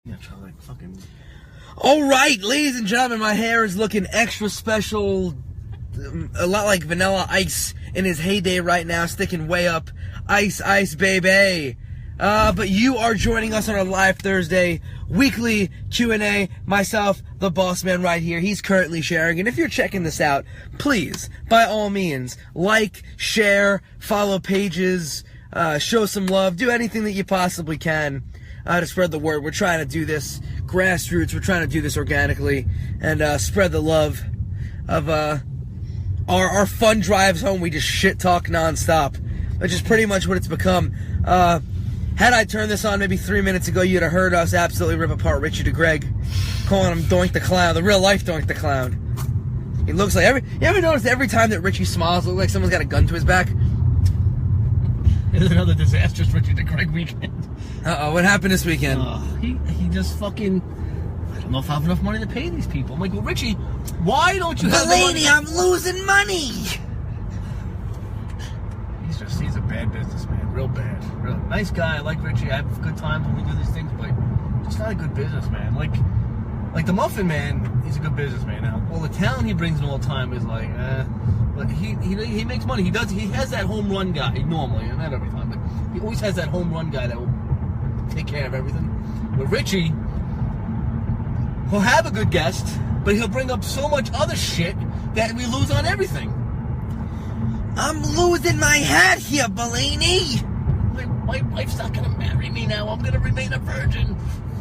Yeah, try like fucking. All right, ladies and gentlemen, my hair is looking extra special, a lot like Vanilla Ice in his heyday right now, sticking way up. Ice, ice, baby. But you are joining us on our live Thursday weekly Q&A. Myself, the boss man right here, he's currently sharing. And if you're checking this out, please, by all means, like, share, follow pages, show some love, do anything that you possibly can to spread the word. We're trying to do this grassroots. We're trying to do this organically and spread the love of our fun drives home. We just shit talk nonstop, which is pretty much what it's become. Had I turned this on maybe 3 minutes ago, you'd have heard us absolutely rip apart Richie DeGreg, calling him Doink the Clown, the real life Doink the Clown. He looks like you ever notice every time that Richie smiles, it looks like someone's got a gun to his back? It's another disastrous Richie DeGreg weekend. Uh-oh, what happened this weekend? He just fucking, I don't know if I have enough money to pay these people. I'm like, well, Richie, why don't you have the money? I'm losing money. He's a bad businessman, real bad. Real nice guy. I like Richie. I have good times when we do these things, but just not a good businessman. Like the Muffin Man, he's a good businessman. Now, well, the talent he brings in all the time is like, but he makes money. He has that home run guy normally, and not every time, but he always has that home run guy that will take care of everything. But Richie, he'll have a good guest, but he'll bring up so much other shit that we lose on everything. I'm losing my head here, Bellini. My wife's not gonna marry me now. I'm gonna remain a virgin.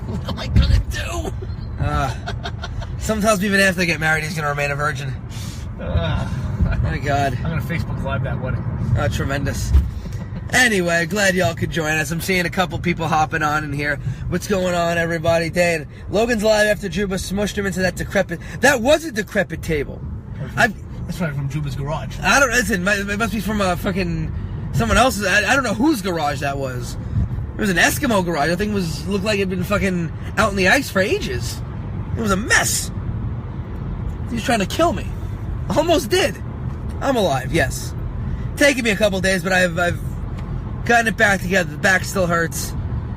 What am I gonna do? Sometimes even after they get married, he's gonna remain a virgin. Oh my God. I'm gonna Facebook Live that wedding. Tremendous. Anyway, glad y'all could join us. I'm seeing a couple people hopping on in here. What's going on, everybody? Dan, Logan's live after Juba smushed him into that decrepit. That was a decrepit table. That's right, from Juba's garage. I don't listen. It must be from a fucking someone else's. I don't know whose garage that was. It was an Eskimo garage. I think looked like it'd been fucking out in the ice for ages. It was a mess. He was trying to kill me. Almost did. I'm alive. Yes. Taking me a couple days, but I've gotten it back together. The back still hurts.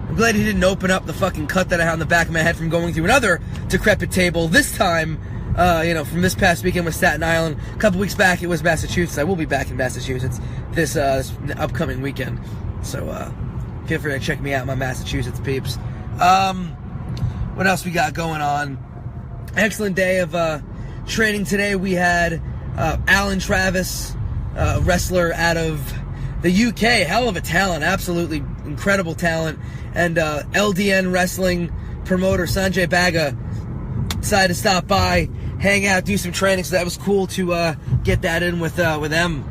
I'm glad he didn't open up the fucking cut that I had on the back of my head from going through another decrepit table. This time, from this past weekend with Staten Island. A couple weeks back, it was Massachusetts. I will be back in Massachusetts this upcoming weekend. So, feel free to check me out, my Massachusetts peeps. What else we got going on? Excellent day of training today. We had Alan Travis, wrestler out of the UK. Hell of a talent. Absolutely incredible talent. And LDN wrestling promoter Sanjay Baga decided to stop by, hang out, do some training. So that was cool to get that in with them.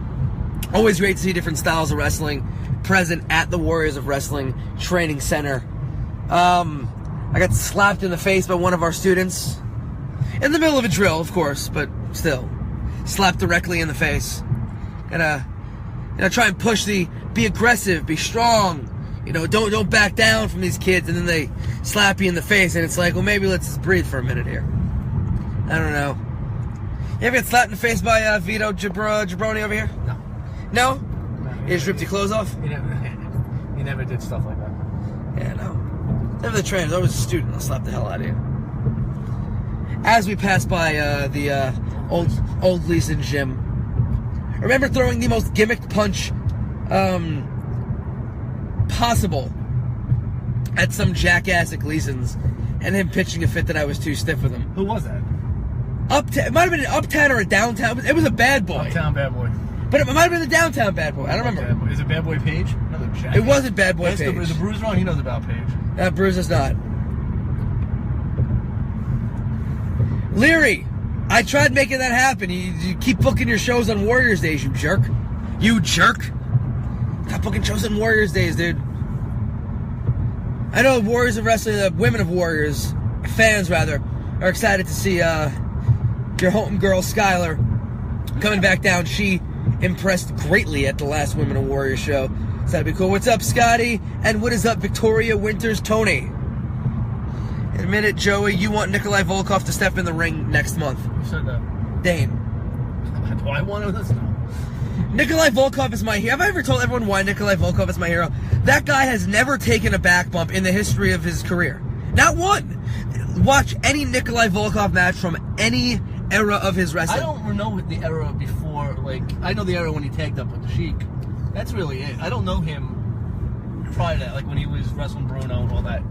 Always great to see different styles of wrestling present at the Warriors of Wrestling Training Center. I got slapped in the face by one of our students. In the middle of a drill, of course, but still. Slapped directly in the face. Gotta, try and push be aggressive, be strong. Don't back down from these kids, and then they slap you in the face, and it's like, well, maybe let's just breathe for a minute here. I don't know. You ever get slapped in the face by Vito Jabroni over here? No. No? He just ripped your clothes off? He never did stuff like that. Yeah, no. Never the trainer. I was a student. I'll slap the hell out of you. As we pass by the old Gleason gym, I remember throwing the most gimmicked punch possible at some jackass at Gleason's, and him pitching a fit that I was too stiff with him. Who was that? It might have been an uptown or a downtown. It was a bad boy. Uptown bad boy. But it might have been the downtown bad boy. I don't remember. Is it Bad Boy Page? Another jackass. It wasn't Bad Boy Page. Is the Bruiser on? He knows about Page. Bruiser's not. Leary, I tried making that happen. You keep booking your shows on Warriors Days, you jerk. You jerk. Stop booking shows on Warriors Days, dude. I know Warriors of Wrestling, the women of Warriors, fans rather, are excited to see your home girl, Skylar, coming back down. She impressed greatly at the last Women of Warriors show. So that'd be cool. What's up, Scotty? And what is up, Victoria Winters Tony? In a minute, Joey, you want Nikolai Volkov to step in the ring next month. Who said that? Dane. Do I want to listen? Nikolai Volkov is my hero. Have I ever told everyone why Nikolai Volkov is my hero? That guy has never taken a back bump in the history of his career. Not one. Watch any Nikolai Volkov match from any era of his wrestling. I don't know the era before, like, I know the era when he tagged up with the Sheik. That's really it. I don't know him prior to that, like when he was wrestling Bruno and all that.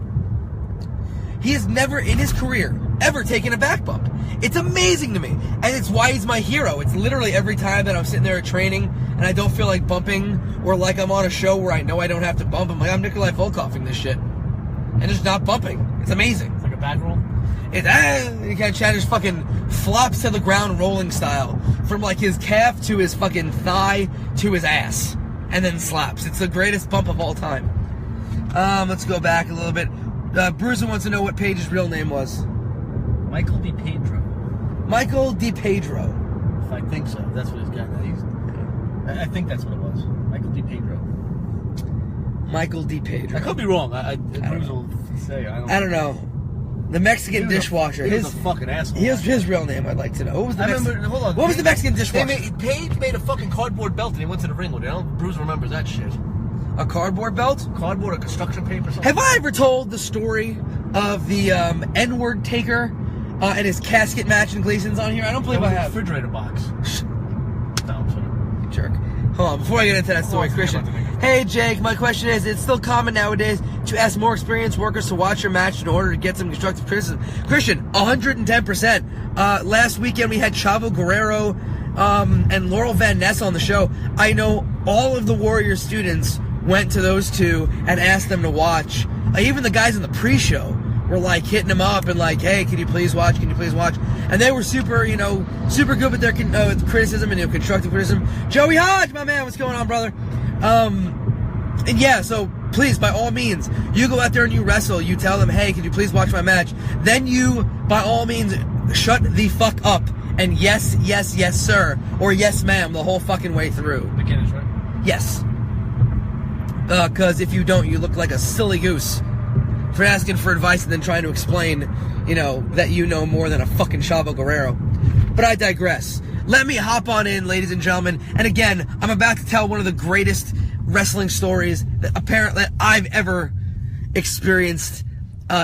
He has never in his career ever taken a back bump. It's amazing to me. And it's why he's my hero. It's literally every time that I'm sitting there at training and I don't feel like bumping, or like I'm on a show where I know I don't have to bump. I'm like, I'm Nikolai Volkoving this shit. And just not bumping. It's amazing. It's like a back roll? You can't chat, just fucking flops to the ground rolling style. From like his calf to his fucking thigh to his ass. And then slaps. It's the greatest bump of all time. Let's go back a little bit. Bruiser wants to know what Page's real name was. Michael DiPedro. Michael DiPedro. If I think so. That's what he's got. I think that's what it was. Michael DiPedro. Michael DiPedro. I could be wrong. Bruiser will say. I don't know. The Mexican dishwasher. He was a fucking asshole. His real name, I'd like to know. What was the hold on. What was the Mexican dishwasher? Page made a fucking cardboard belt and he went to the ring with it. Bruiser remembers that shit. A cardboard belt? Cardboard or construction paper or something. Have I ever told the story of the N-word taker and his casket match in Gleason's on here? I don't believe I have. Refrigerator box. No, I'm sorry. Jerk. Hold on, before I get into that story, Christian. Hey Jake, my question is, it's still common nowadays to ask more experienced workers to watch your match in order to get some constructive criticism. Christian, 110%. Last weekend we had Chavo Guerrero and Laurel Van Ness on the show. I know all of the Warrior students went to those two and asked them to watch. Even the guys in the pre-show were like hitting them up and like, hey, can you please watch? Can you please watch? And they were super, super good with their criticism and constructive criticism. Joey Hodge, my man, what's going on, brother? And yeah, so please, by all means, you go out there and you wrestle. You tell them, hey, can you please watch my match? Then you, by all means, shut the fuck up and yes, yes, yes, sir, or yes, ma'am, the whole fucking way through. Beginners, right? Yes. Because if you don't, you look like a silly goose for asking for advice and then trying to explain, that you know more than a fucking Chavo Guerrero. But I digress. Let me hop on in, ladies and gentlemen. And again, I'm about to tell one of the greatest wrestling stories that apparently I've ever experienced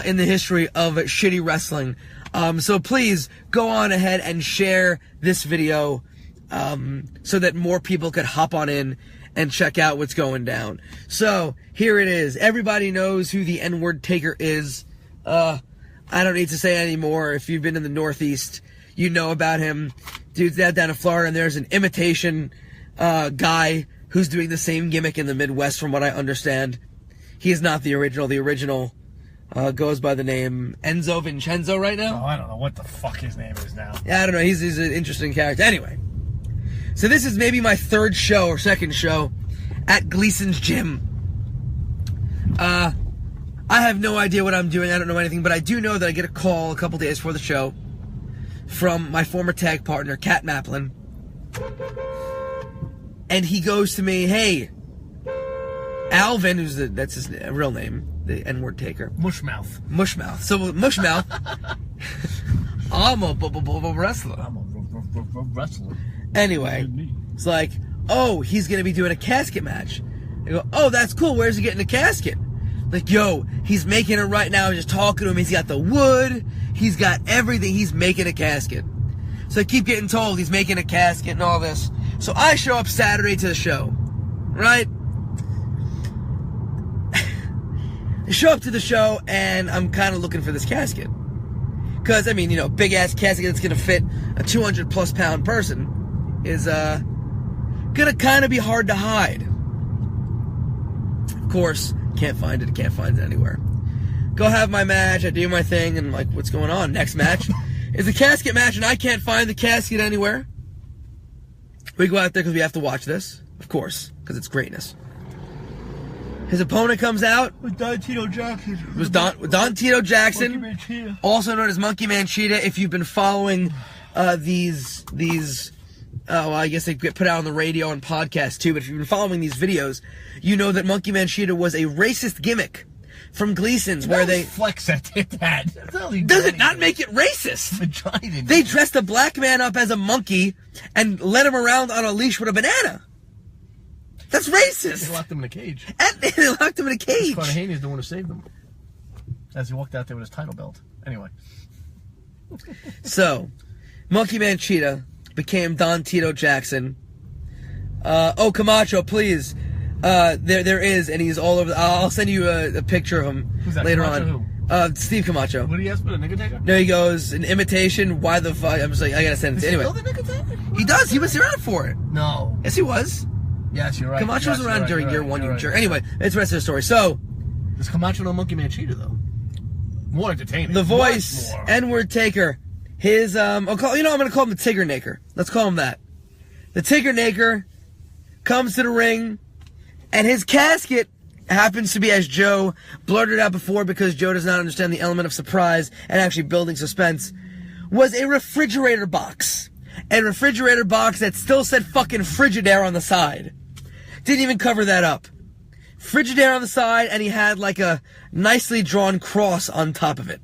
in the history of shitty wrestling. So please go on ahead and share this video so that more people could hop on in and check out what's going down. So, here it is. Everybody knows who the N-word taker is. I don't need to say anymore. If you've been in the Northeast, you know about him. Dude's down in Florida, and there's an imitation guy who's doing the same gimmick in the Midwest, from what I understand. He is not the original. The original goes by the name Enzo Vincenzo right now. Oh, I don't know what the fuck his name is now. Yeah, I don't know. He's an interesting character. Anyway. So this is maybe my third show or second show at Gleason's gym. I have no idea what I'm doing. I don't know anything, but I do know that I get a call a couple days before the show from my former tag partner, Cat Maplin. And he goes to me, hey, Alvin, that's his real name, the N-word taker. Mushmouth. So Mushmouth, I'm a wrestler. I'm a wrestler. Anyway, it's like, oh, he's going to be doing a casket match. I go, oh, that's cool. Where's he getting a casket? Like, yo, he's making it right now. Just talking to him. He's got the wood. He's got everything. He's making a casket. So I keep getting told he's making a casket and all this. So I show up Saturday to the show, right? I show up to the show and I'm kind of looking for this casket. Because, big ass casket that's going to fit a 200 plus pound person is gonna kind of be hard to hide. Of course, can't find it anywhere. Go have my match, I do my thing, and like, what's going on? Next match is a casket match, and I can't find the casket anywhere. We go out there because we have to watch this, of course, because it's greatness. His opponent comes out with Don Tito Jackson. It was Don Tito Jackson, Monkey Man Cheetah. Also known as Monkey Man Cheetah. If you've been following these I guess they get put out on the radio and podcasts too, but if you've been following these videos, you know that Monkey Man Cheetah was a racist gimmick from Gleason's where they flex that did that. Does it not make it racist? They dressed a black man up as a monkey and led him around on a leash with a banana. That's racist. They locked him in a cage. And they locked him in a cage. Carnahaney's the one who saved him. as he walked out there with his title belt. Anyway. So, Monkey Man Cheetah became Don Tito Jackson. Camacho, please. There is, and he's all over. I'll send you a picture of him later Camacho on. Steve Camacho. What did he ask for, the nigga taker? No, he goes, an imitation, why the fuck? I'm just like, I gotta send it. Anyway. Is he still the nigga taker? He does, he was around for it. No. Yes, he was. Yes, you're right. Camacho was around during year one, you jerk. Anyway, it's the rest of the story. So, does Camacho know Monkey Man Cheetah, though? More entertaining. The voice, N-word taker, his, I'm gonna call him the Tigger Naker. Let's call him that. The Tigger Naker comes to the ring, and his casket happens to be, as Joe blurted out before, because Joe does not understand the element of surprise and actually building suspense, was a refrigerator box. A refrigerator box that still said fucking Frigidaire on the side. Didn't even cover that up. Frigidaire on the side, and he had like a nicely drawn cross on top of it.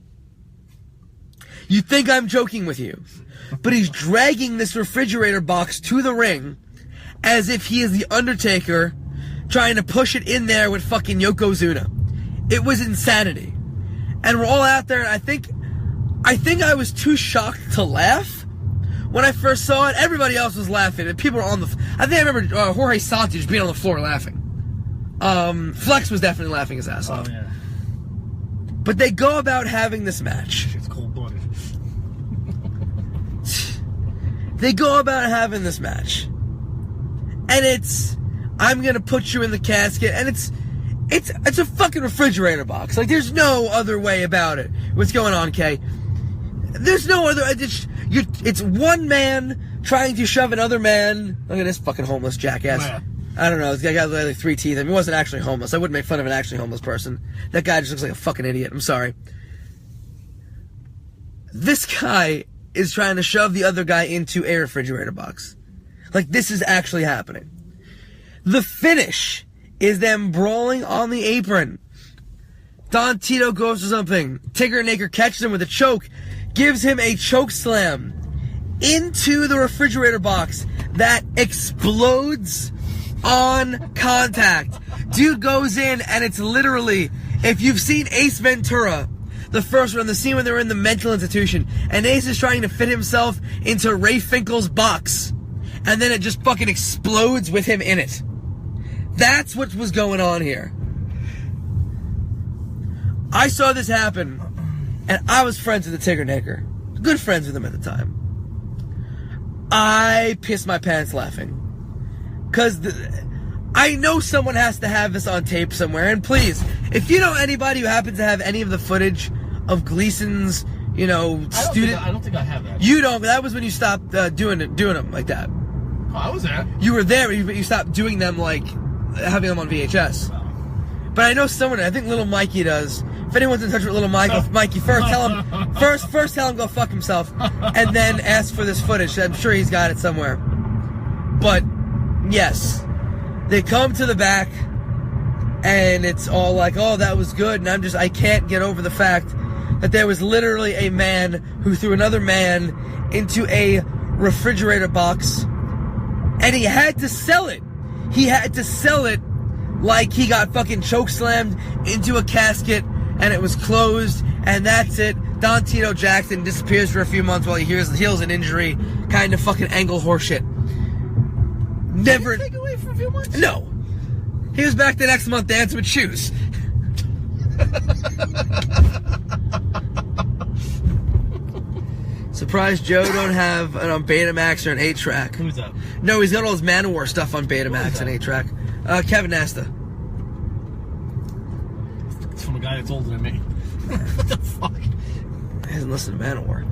You think I'm joking with you, but he's dragging this refrigerator box to the ring as if he is the Undertaker trying to push it in there with fucking Yokozuna. It was insanity. And we're all out there, and I think I was too shocked to laugh when I first saw it. Everybody else was laughing, and people were on the... I think I remember Jorge Santos just being on the floor laughing. Flex was definitely laughing his ass off. Yeah. But they go about having this match. It's cold-blooded. They go about having this match. And it's... I'm gonna put you in the casket, and it's a fucking refrigerator box. Like, there's no other way about it. What's going on, Kay? There's no other... It's one man trying to shove another man... Look at this fucking homeless jackass. Yeah. I don't know, this guy got like 3 teeth. I mean, he wasn't actually homeless. I wouldn't make fun of an actually homeless person. That guy just looks like a fucking idiot. I'm sorry. This guy is trying to shove the other guy into a refrigerator box. Like, this is actually happening. The finish is them brawling on the apron. Don Tito goes for something. Tigger Naker catches him with a choke, gives him a choke slam into the refrigerator box that explodes on contact. Dude goes in, and it's literally, if you've seen Ace Ventura, the first one, the scene when they're in the mental institution, and Ace is trying to fit himself into Ray Finkel's box, and then it just fucking explodes with him in it. That's what was going on here. I saw this happen, and I was friends with the Tigger Naker. Good friends with him at the time. I pissed my pants laughing. Because I know someone has to have this on tape somewhere. And please, if you know anybody who happens to have any of the footage of Gleason's, student... I don't think I have that. You don't, but that was when you stopped doing them like that. Oh, I was there. You were there, but you stopped doing them, like, having them on VHS. Wow. But I know someone, I think Little Mikey does. If anyone's in touch with Little Mikey, first tell him, first tell him go fuck himself, and then ask for this footage. I'm sure he's got it somewhere. But... yes, they come to the back, and it's all like, oh, that was good, and I can't get over the fact that there was literally a man who threw another man into a refrigerator box, and he had to sell it. He had to sell it like he got fucking chokeslammed into a casket, and it was closed, and that's it. Don Tito Jackson disappears for a few months while he heals an injury, kind of fucking angle horseshit. Never. Did he take away for a few months? No. He was back the next month dancing with shoes. Surprised Joe don't have it on Betamax or an 8-track. Who's that? No, he's got all his Manowar stuff on Betamax and 8-track. Kevin Nasta. It's from a guy that's older than me. What the fuck? He hasn't listened to Manowar.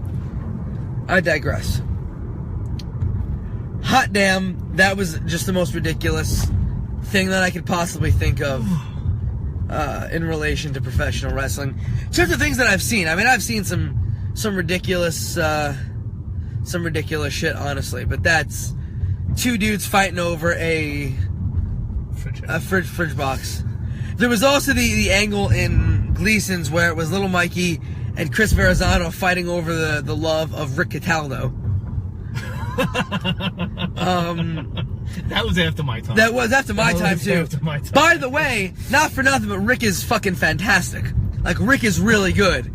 I digress. Hot damn, that was just the most ridiculous thing that I could possibly think of in relation to professional wrestling. In terms of things that I've seen, I mean, I've seen some ridiculous shit, honestly, but that's 2 dudes fighting over a fridge box. There was also the angle in Gleason's where it was Little Mikey and Chris Verrazano fighting over the love of Rick Cataldo. That was after my time. That was after my time too. After my time. By the way, not for nothing, but Rick is fucking fantastic. Like, Rick is really good.